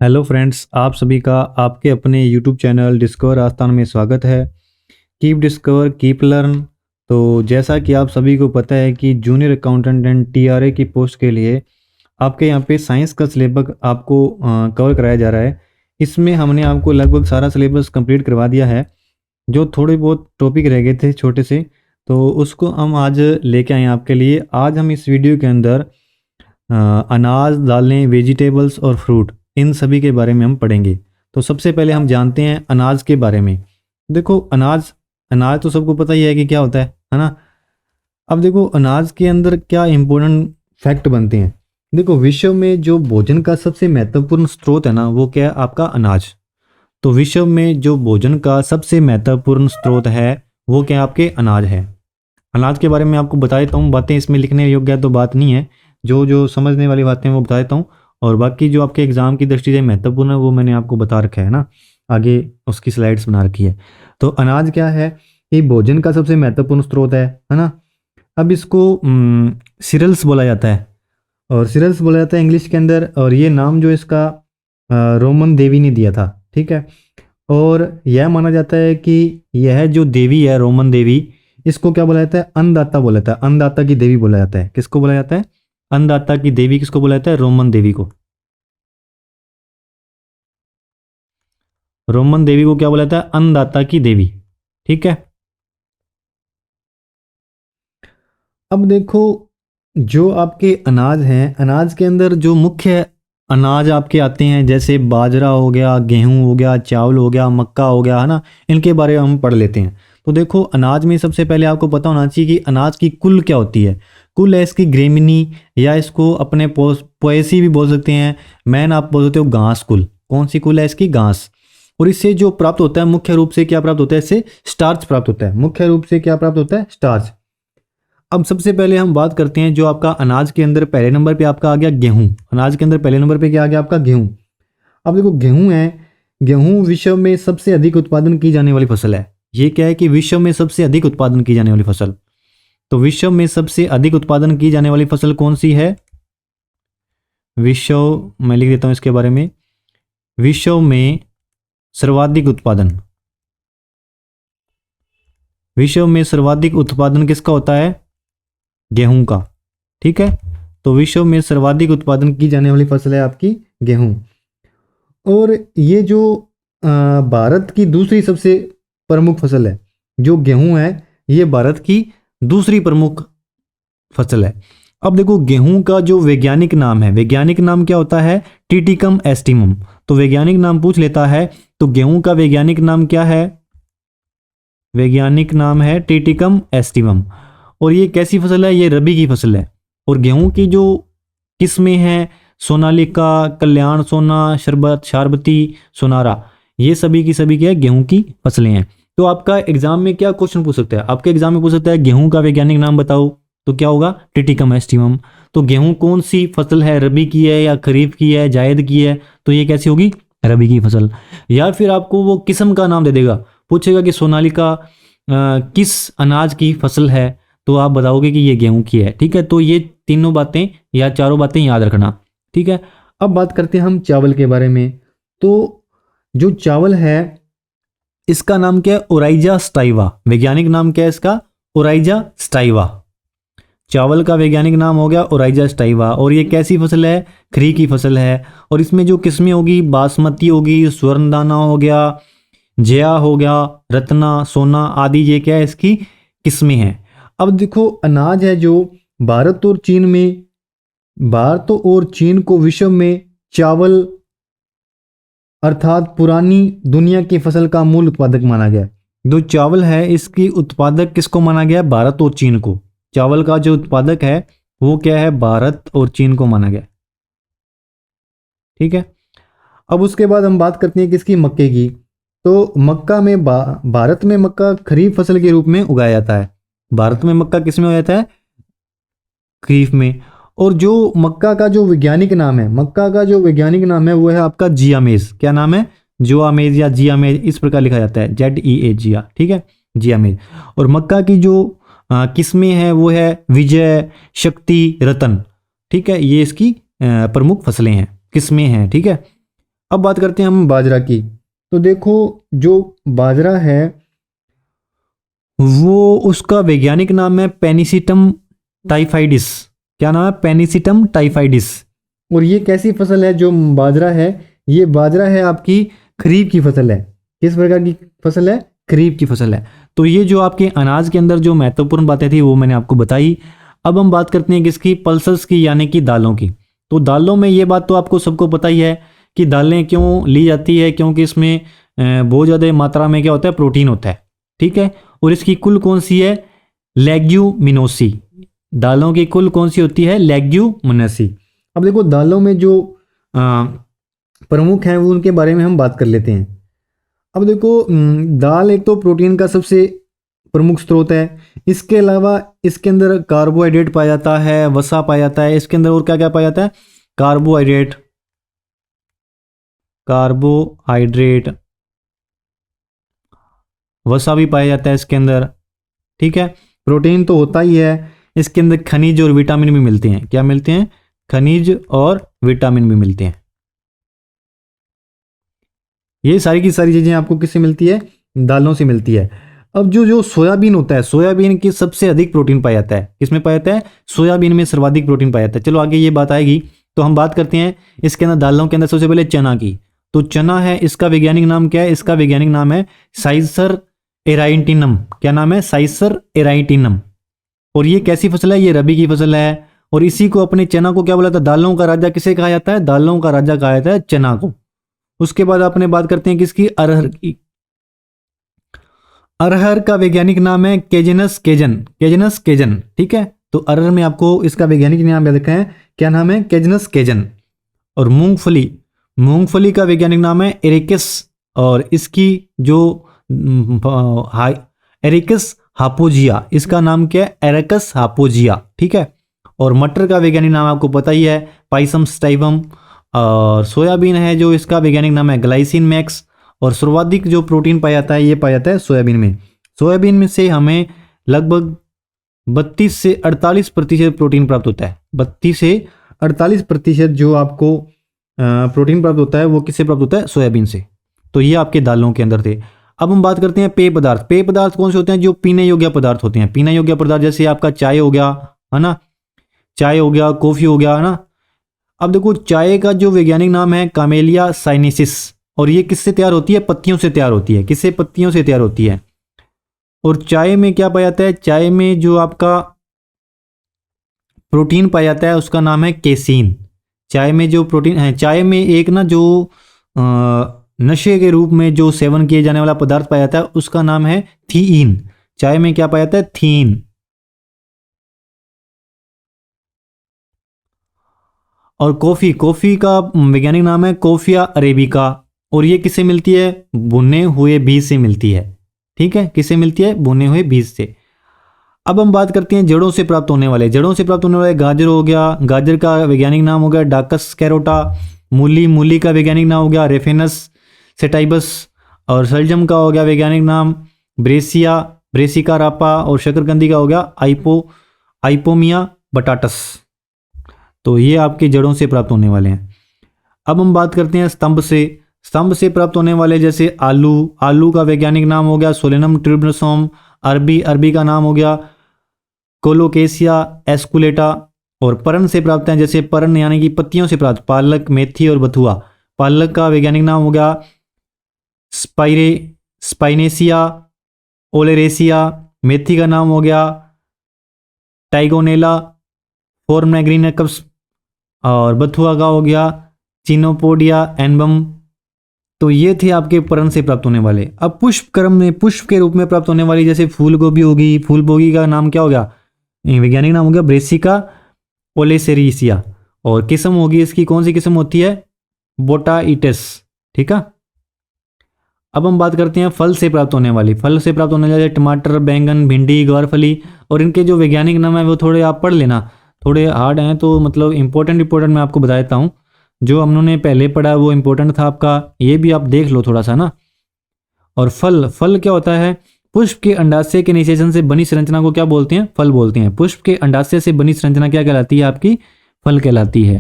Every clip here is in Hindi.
हेलो फ्रेंड्स, आप सभी का आपके अपने यूट्यूब चैनल डिस्कवर आस्थान में स्वागत है। Keep discover keep learn. तो जैसा कि आप सभी को पता है कि जूनियर अकाउंटेंट एंड टीआरए की पोस्ट के लिए आपके यहाँ पे साइंस का सिलेबस आपको कवर कराया जा रहा है। इसमें हमने आपको लगभग सारा सिलेबस कंप्लीट करवा दिया है। जो थोड़े बहुत टॉपिक रह गए थे छोटे से, तो उसको हम आज लेके आए हैं आपके लिए। आज हम इस वीडियो के अंदर अनाज, दालें, वेजिटेबल्स और फ्रूट, इन सभी के बारे में हम पढ़ेंगे। तो सबसे पहले हम जानते हैं अनाज के बारे में। देखो, अनाज अनाज तो सबको पता ही है कि क्या होता है ना। अब देखो, अनाज के अंदर क्या इंपॉर्टेंट फैक्ट बनते हैं। देखो, विश्व में जो भोजन का सबसे महत्वपूर्ण स्रोत है ना, वो क्या है? आपका अनाज। तो विश्व में जो भोजन का सबसे महत्वपूर्ण स्रोत है, वो क्या? आपके अनाज है। अनाज के बारे में आपको बता देता हूँ। बातें इसमें लिखने योग्य तो बात नहीं है, जो जो समझने वाली बातें वो बता देता हूँ। और बाकी जो आपके एग्जाम की दृष्टि से महत्वपूर्ण है वो मैंने आपको बता रखा है ना, आगे उसकी स्लाइड्स बना रखी है। तो अनाज क्या है? ये भोजन का सबसे महत्वपूर्ण स्रोत है ना। अब इसको सीरियल्स बोला जाता है, और सीरियल्स बोला जाता है इंग्लिश के अंदर। और ये नाम जो इसका रोमन देवी ने दिया था, ठीक है। और यह माना जाता है कि यह जो देवी है, रोमन देवी, इसको क्या बोला जाता है? अन्नदाता बोला जाता है। अन्नदाता की देवी बोला जाता है। किसको बोला जाता है? अन्नदाता की देवी किसको बोला जाता है? रोमन देवी को। रोमन देवी को क्या बोला जाता है? अन्नदाता की देवी, ठीक है। अब देखो, जो आपके अनाज हैं, अनाज के अंदर जो मुख्य अनाज आपके आते हैं, जैसे बाजरा हो गया, गेहूं हो गया, चावल हो गया, मक्का हो गया, है ना। इनके बारे में हम पढ़ लेते हैं। तो देखो, अनाज में सबसे पहले आपको पता होना चाहिए कि अनाज की कुल क्या होती है। कुल है इसकी ग्रेमिनी, या इसको अपने पोएसी भी बोल सकते हैं। मैन आप बोल सकते हो घास कुल। कौन सी कुल है? इसकी घास। और इससे जो प्राप्त होता है, मुख्य रूप से क्या प्राप्त होता है? इससे स्टार्च प्राप्त होता है। मुख्य रूप से क्या प्राप्त होता है? स्टार्च। अब सबसे पहले हम बात करते हैं जो आपका अनाज के अंदर पहले नंबर पे आपका आ गया गेहूं। अनाज के अंदर पहले नंबर पे क्या आ गया? आपका गेहूं। अब देखो, गेहूं है, गेहूं विश्व में सबसे अधिक उत्पादन की जाने वाली फसल है। ये क्या है कि विश्व में सबसे अधिक उत्पादन की जाने वाली फसल। तो विश्व में सबसे अधिक उत्पादन की जाने वाली फसल कौन सी है? विश्व, मैं लिख देता हूं इसके बारे में। विश्व में सर्वाधिक उत्पादन, विश्व में सर्वाधिक उत्पादन किसका होता है? गेहूं का, ठीक है। तो विश्व में सर्वाधिक उत्पादन की जाने वाली फसल है आपकी गेहूं। और ये जो भारत की दूसरी सबसे प्रमुख फसल है, जो गेहूं है, ये भारत की दूसरी प्रमुख फसल है। अब देखो, गेहूं का जो वैज्ञानिक नाम है, वैज्ञानिक नाम क्या होता है? टिटिकम एस्टिमम। तो वैज्ञानिक नाम पूछ लेता है, तो गेहूं का वैज्ञानिक नाम क्या है? वैज्ञानिक नाम है टिटिकम एस्टिमम। और ये कैसी फसल है? ये रबी की फसल है। और गेहूं की जो किस्में हैं, सोनालिका, कल्याण सोना, शरबत, शारबती, सोनारा, ये सभी की सभी क्या है? गेहूं की फसलें हैं। तो आपका एग्जाम में क्या क्वेश्चन पूछ सकता है? आपके एग्जाम में पूछ सकता है गेहूं का वैज्ञानिक नाम बताओ, तो क्या होगा? टिटिकम एस्टिमम। तो गेहूं कौन सी फसल है? रबी की है या खरीफ की है, जायद की है? तो ये कैसी होगी? रबी की फसल। या फिर आपको वो किस्म का नाम दे देगा, पूछेगा कि सोनालिका किस अनाज की फसल है, तो आप बताओगे कि ये गेहूं की है, ठीक है। तो ये तीनों बातें या चारों बातें याद रखना, ठीक है। अब बात करते हैं हम चावल के बारे में। तो जो चावल है, इसका नाम क्या है? ओराइजा स्टाइवा। वैज्ञानिक नाम क्या है इसका? ओराइजा स्टाइवा। चावल का वैज्ञानिक नाम हो गया ओराइजा स्टाइवा। और ये कैसी फसल है? खरी की फसल है। और इसमें जो किस्में होगी, बासमती होगी, स्वर्णदाना हो गया, जया हो गया, रत्ना, सोना आदि, ये क्या है? इसकी किस्में हैं। अब देखो, अनाज है जो भारत और चीन में, भारत और चीन को विश्व में चावल अर्थात पुरानी दुनिया की फसल का मूल उत्पादक माना गया है। जो चावल है, इसकी उत्पादक किसको माना गया है? भारत और चीन को। चावल का जो उत्पादक है वो क्या है? भारत और चीन को माना गया, ठीक है। अब उसके बाद हम बात करते हैं किसकी? मक्के की। तो मक्का में भारत में मक्का खरीफ फसल के रूप में उगाया जाता है। भारत में मक्का किस में उगाया जाता है? खरीफ में। और जो मक्का का जो वैज्ञानिक नाम है, मक्का का जो वैज्ञानिक नाम है वो है आपका जियामेज। क्या नाम है? जोआमेज या जियामेज, इस प्रकार लिखा जाता है, ZEA, जिया, ठीक है, जियामेज। और मक्का की जो किस्में हैं वो है विजय, शक्ति, रतन, ठीक है। ये इसकी प्रमुख फसलें हैं, किस्में हैं, ठीक है। अब बात करते हैं हम बाजरा की। तो देखो जो बाजरा है वो उसका वैज्ञानिक नाम है पेनिसिटम टाइफाइडिस। क्या नाम है? पेनिसिटम टाइफाइडिस। और ये कैसी फसल है जो बाजरा है? ये बाजरा है आपकी खरीफ की फसल है। किस प्रकार की फसल है? खरीफ की फसल है। तो ये जो आपके अनाज के अंदर जो महत्वपूर्ण बातें थी वो मैंने आपको बताई। अब हम बात करते हैं किसकी? पल्सेस की, यानी कि दालों की। तो दालों में ये बात तो आपको सबको पता ही है कि दालें क्यों ली जाती है, क्योंकि इसमें बहुत ज़्यादा मात्रा में क्या होता है? प्रोटीन होता है। ठीक है। और इसकी कुल कौन सी है? लेग्यूमिनोसी। दालों की कुल कौन सी होती है? लेग्यूमिनोसी। अब देखो दालों में जो प्रमुख हैं वो उनके बारे में हम बात कर लेते हैं। अब देखो दाल एक तो प्रोटीन का सबसे प्रमुख स्रोत है। इसके अलावा इसके अंदर कार्बोहाइड्रेट पाया जाता है, वसा पाया जाता है। इसके अंदर और क्या क्या पाया जाता है? कार्बोहाइड्रेट, कार्बोहाइड्रेट, वसा भी पाया जाता है इसके अंदर। ठीक है। प्रोटीन तो होता ही है, इसके अंदर खनिज और विटामिन भी मिलते हैं। क्या मिलते हैं? खनिज और विटामिन भी मिलते हैं। ये सारी की सारी चीजें आपको किससे मिलती है? दालों से मिलती है। अब जो जो सोयाबीन होता है, सोयाबीन की सबसे अधिक प्रोटीन पाया जाता है। किसमें पाया जाता है? सोयाबीन में सर्वाधिक प्रोटीन पाया जाता है। चलो आगे ये बात आएगी। तो हम बात करते हैं इसके अंदर दालों के अंदर सबसे पहले चना की। तो चना है, इसका वैज्ञानिक नाम क्या है? इसका वैज्ञानिक नाम है साइसर एराइटिनम। क्या नाम है? साइसर एराइटिनम। और ये कैसी फसल है? ये रबी की फसल है। और इसी को, अपने चना को क्या बोला था? दालों का राजा किसे कहा जाता है? दालों का राजा कहा जाता है चना को। उसके बाद आपने बात करते हैं किसकी? अरहर की। अरहर का वैज्ञानिक नाम है केजनस केजन। केजनस केजन। ठीक है। तो अरहर में आपको इसका वैज्ञानिक नाम याद रखना है। क्या नाम है? केजनस केजन। और मूंगफली, मूंगफली का वैज्ञानिक नाम है एरिकस। और इसकी जो एरिकस हापोजिया, इसका नाम क्या है? एरिकस हापोजिया। ठीक है। और मटर का वैज्ञानिक नाम आपको पता ही है, पाइसम स्टाइवम। और सोयाबीन है जो, इसका वैज्ञानिक नाम है ग्लाइसिन मैक्स। और सर्वाधिक जो प्रोटीन पाया जाता है ये पाया जाता है सोयाबीन में। सोयाबीन में से हमें लगभग 32 से 48% प्रोटीन प्राप्त होता है। 32 से 48% जो आपको प्रोटीन प्राप्त होता है वो किससे प्राप्त होता है? सोयाबीन से। तो ये आपके दालों के अंदर थे। अब हम बात करते हैं पेय पदार्थ। पेय पदार्थ कौन से होते हैं? जो पीने योग्य पदार्थ होते हैं। पीने योग्य पदार्थ जैसे आपका चाय हो गया, है ना, चाय हो गया, कॉफी हो गया, है ना। अब देखो चाय का जो वैज्ञानिक नाम है कामेलिया साइनेसिस। और ये किससे तैयार होती है? पत्तियों से तैयार होती है। किससे? पत्तियों से तैयार होती है। और चाय में क्या पाया जाता है? चाय में जो आपका प्रोटीन पाया जाता है उसका नाम है केसीन। चाय में जो प्रोटीन है, चाय में एक ना जो नशे के रूप में जो सेवन किए जाने वाला पदार्थ पाया जाता है उसका नाम है थीइन। चाय में क्या पाया जाता है? थीन। और कॉफी, कॉफी का वैज्ञानिक नाम है कॉफिया अरेबिका। और ये किससे मिलती है? भुने हुए बीज से मिलती है। ठीक है। किससे मिलती है? भुने हुए बीज से। अब हम बात करते हैं जड़ों से प्राप्त होने वाले। जड़ों से प्राप्त होने वाले गाजर हो गया, गाजर का वैज्ञानिक नाम हो गया डाकस कैरोटा। मूली, मूली का वैज्ञानिक नाम हो गया रेफेनस सेटाइबस। और सलजम का हो गया वैज्ञानिक नाम ब्रेसिया, ब्रेसिका रापा। और शकरकंदी का हो गया आइपोमिया बटाटस। तो ये आपकी जड़ों से प्राप्त होने वाले हैं। अब हम बात करते हैं स्तंभ से। स्तंभ से प्राप्त होने वाले जैसे आलू, आलू का वैज्ञानिक नाम हो गया सोलेनम ट्रिब्रसोम। अरबी, अरबी का नाम हो गया कोलोकेसिया एस्कुलेटा। और पर्ण से प्राप्त हैं जैसे पर्ण यानी कि पत्तियों से प्राप्त पालक, मेथी और बथुआ। पालक का वैज्ञानिक नाम हो गया स्पाइनेसिया ओलेरेसिया। मेथी का नाम हो गया टाइगोनेला फोर्मैग्रीनकस। और बथुआ का हो गया चिनोपोडिया एनबम। तो ये थे आपके पर्ण से प्राप्त होने वाले। अब पुष्प क्रम में, पुष्प के रूप में प्राप्त होने वाली जैसे फूल गोभी होगी। फूल गोभी का नाम क्या हो गया? वैज्ञानिक नाम हो गया ब्रेसिका ओलेसेरिसिया। और किस्म होगी इसकी, कौन सी किस्म होती है? बोटाइटस। ठीक है। अब हम बात करते हैं फल से प्राप्त होने वाली। फल से प्राप्त होने वाले टमाटर, बैंगन, भिंडी, ग्वारफली। और इनके जो वैज्ञानिक नाम है वो थोड़े आप पढ़ लेना, थोड़े हार्ड हैं तो मतलब इंपॉर्टेंट मैं आपको बता देता हूँ। जो हम लोगों ने पहले पढ़ा वो इंपॉर्टेंट था आपका, ये भी आप देख लो थोड़ा सा ना। और फल, फल क्या होता है? पुष्प के अंडाशय के निषेचन से बनी संरचना को क्या बोलते हैं? फल बोलते हैं। पुष्प के अंडाशय से बनी संरचना क्या कहलाती है? आपकी फल कहलाती है।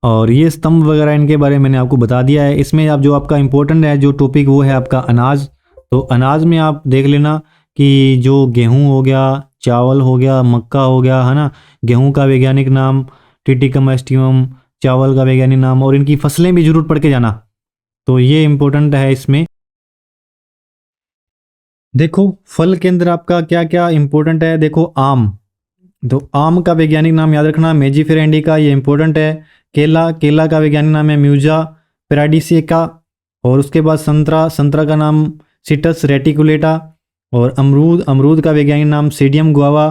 और ये स्तंभ वगैरह इनके बारे में मैंने आपको बता दिया है। इसमें आप जो आपका इम्पोर्टेंट है जो टॉपिक वो है आपका अनाज। तो अनाज में आप देख लेना कि जो गेहूं हो गया, चावल हो गया, मक्का हो गया, है ना। गेहूं का वैज्ञानिक नाम टिटिकम एस्टिवम, चावल का वैज्ञानिक नाम, और इनकी फसलें भी जरूर पढ़ के जाना। तो ये इम्पोर्टेंट है इसमें। देखो फल के अंदर आपका क्या क्या इम्पोर्टेंट है। देखो आम, तो आम का वैज्ञानिक नाम याद रखना मेजिफेरा इंडिका, ये इंपॉर्टेंट है। केला, केला का वैज्ञानिक नाम है म्यूजा पेराडिसेका। और उसके बाद संतरा, संतरा का नाम सिटस रेटिकुलेटा। और अमरूद, अमरूद का वैज्ञानिक नाम सीडियम गुआवा।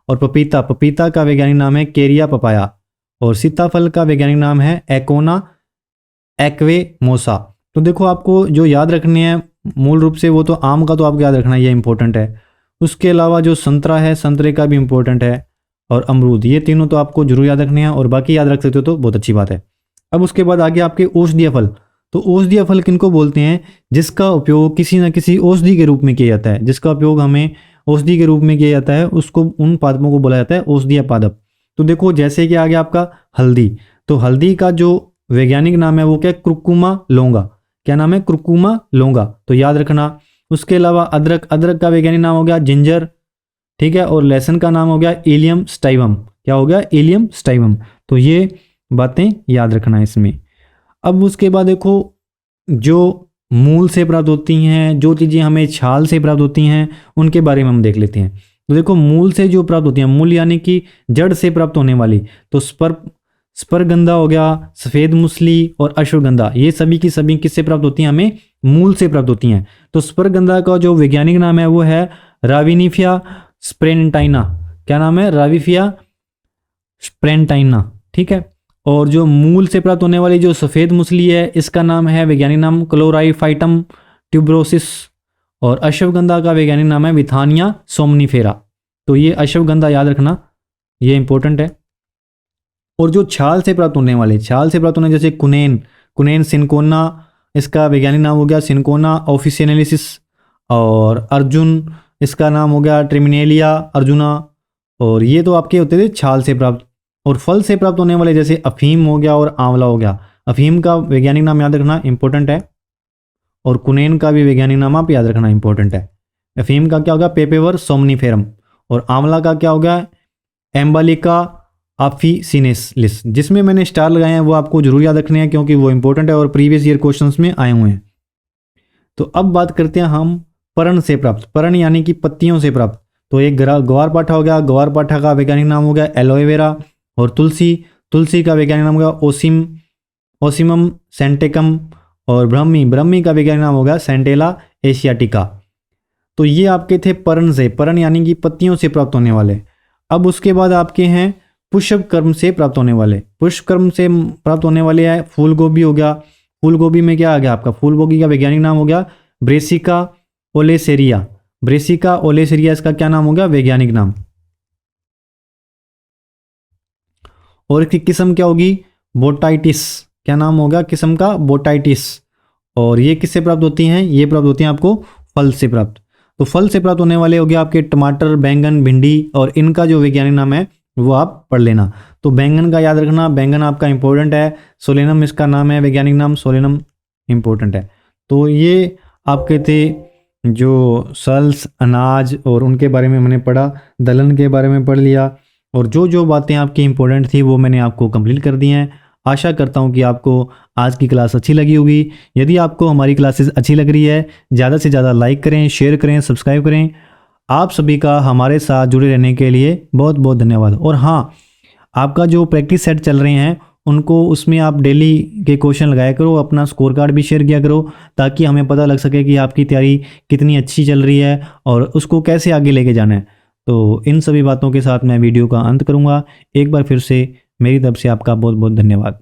और पपीता, पपीता का वैज्ञानिक नाम है केरिया पपाया। और सीताफल का वैज्ञानिक नाम है एकोना एक्वेमोसा। तो देखो आपको जो याद रखनी है मूल रूप से वो तो आम का तो आपको याद रखना, ये इंपॉर्टेंट है। उसके अलावा जो संतरा है, संतरे का भी इंपॉर्टेंट है। और अमरूद, ये तीनों तो आपको जरूर याद रखने हैं, और बाकी याद रख सकते हो तो बहुत अच्छी बात है। अब उसके बाद आगे आपके औषधीय फल। तो औषधीय फल किनको बोलते हैं? जिसका उपयोग किसी न किसी औषधि के रूप में किया जाता है, जिसका उपयोग हमें औषधि के रूप में किया जाता है, उसको उन पादपों को बोला जाता है औषधीय पादप। तो देखो जैसे कि आ गया आपका हल्दी, तो हल्दी का जो वैज्ञानिक नाम है वो क्या? क्रुकुमा लोंगा। क्या नाम है? क्रुकुमा लोंगा, तो याद रखना। उसके अलावा अदरक, अदरक का वैज्ञानिक नाम हो गया जिंजर, ठीक है। और लहसुन का नाम हो गया इलियम स्टाइवम। क्या हो गया? इलियम स्टाइवम। तो ये बातें याद रखना इसमें। अब उसके बाद देखो जो मूल से प्राप्त होती हैं, जो चीज़ें हमें छाल से प्राप्त होती हैं, उनके बारे में हम देख लेते हैं। तो देखो मूल से जो प्राप्त होती हैं, मूल यानी कि जड़ से प्राप्त होने वाली, तो स्परगंधा हो गया, सफ़ेद मूसली और अश्वगंधा, ये सभी की सभी किससे प्राप्त होती हैं? हमें मूल से प्राप्त होती हैं। तो स्परगंधा का जो वैज्ञानिक नाम है वो है राविनिफिया स्प्रेंटाइना। क्या नाम है? राविफिया स्प्रेंटाइना, ठीक है। और जो मूल से प्राप्त होने वाली जो सफ़ेद मूसली है, इसका नाम है वैज्ञानिक नाम क्लोराइफाइटम ट्यूबरोसिस। और अश्वगंधा का वैज्ञानिक नाम है विथानिया सोमनीफेरा। तो ये अश्वगंधा याद रखना, ये इंपॉर्टेंट है। और जो छाल से प्राप्त होने वाले, छाल से प्राप्त होने जैसे कुनेन, कुनेन सिनकोना, इसका वैज्ञानिक नाम हो गया सिनकोना ऑफिसिनेलिसिस। और अर्जुन, इसका नाम हो गया ट्रिमिनेलिया अर्जुना। और ये तो आपके होते थे छाल से प्राप्त। और फल से प्राप्त होने वाले जैसे अफीम हो गया और आंवला हो गया। अफीम का वैज्ञानिक नाम याद रखना, इंपॉर्टेंट है। और कुनेन का भी वैज्ञानिक नाम आप याद रखना, इंपॉर्टेंट है। अफीम का क्या होगा? पेपेवर सोमनीफेरम। और आंवला का क्या होगा? एम्बालिका आफिसिनेलिस। जिसमें मैंने स्टार लगाए हैं वो आपको जरूर याद रखने हैं, क्योंकि वो इंपॉर्टेंट है और प्रीवियस ईयर क्वेश्चंस में आए हुए हैं। तो अब बात करते हैं हम पर्ण से प्राप्त, पर्ण यानी कि पत्तियों से प्राप्त। तो एक ग्वार पाठा हो गया, ग्वार पाठा का वैज्ञानिक नाम हो गया एलोवेरा। और तुलसी, तुलसी का वैज्ञानिक नाम हो गया ओसिमम सेंटेकम। और ब्रह्मी, ब्रह्मी का वैज्ञानिक नाम हो गया सेंटेला एशियाटिका। तो ये आपके थे पर्ण से, पर्ण यानी कि पत्तियों से प्राप्त होने वाले। अब उसके बाद आपके हैं पुष्प कर्म से प्राप्त होने वाले। पुष्प कर्म से प्राप्त होने वाले है फूल गोभी हो गया। फूल गोभी में क्या आ गया आपका? फूल गोभी का वैज्ञानिक नाम हो गया ब्रेसिका ओलेसेरिया। ब्रेसिका ओलेसेरिया इसका क्या नाम हो गया? वैज्ञानिक नाम। और इसकी किस्म क्या होगी? बोटाइटिस। क्या नाम होगा किस्म का? बोटाइटिस। और ये किससे प्राप्त होती हैं? ये प्राप्त होती हैं आपको फल से प्राप्त। तो फल से प्राप्त होने वाले हो गए आपके टमाटर, बैंगन, भिंडी। और इनका जो वैज्ञानिक नाम है वो आप पढ़ लेना। तो बैंगन का याद रखना, बैंगन आपका इंपॉर्टेंट है। सोलेनम इसका नाम है, वैज्ञानिक नाम सोलेनम इंपॉर्टेंट है। तो ये आपके थे जो सल्स, अनाज और उनके बारे में मैंने पढ़ा, दलहन के बारे में पढ़ लिया। और जो जो बातें आपकी इंपॉर्टेंट थी वो मैंने आपको कंप्लीट कर दी हैं। आशा करता हूँ कि आपको आज की क्लास अच्छी लगी होगी। यदि आपको हमारी क्लासेस अच्छी लग रही है, ज़्यादा से ज़्यादा लाइक करें, शेयर करें, सब्सक्राइब करें। आप सभी का हमारे साथ जुड़े रहने के लिए बहुत बहुत धन्यवाद। और हाँ, आपका जो प्रैक्टिस सेट चल रहे हैं उनको उसमें आप डेली के क्वेश्चन लगाया करो, अपना स्कोर कार्ड भी शेयर किया करो, ताकि हमें पता लग सके कि आपकी तैयारी कितनी अच्छी चल रही है और उसको कैसे आगे लेके जाना है। तो इन सभी बातों के साथ मैं वीडियो का अंत करूँगा। एक बार फिर से मेरी तरफ से आपका बहुत बहुत धन्यवाद।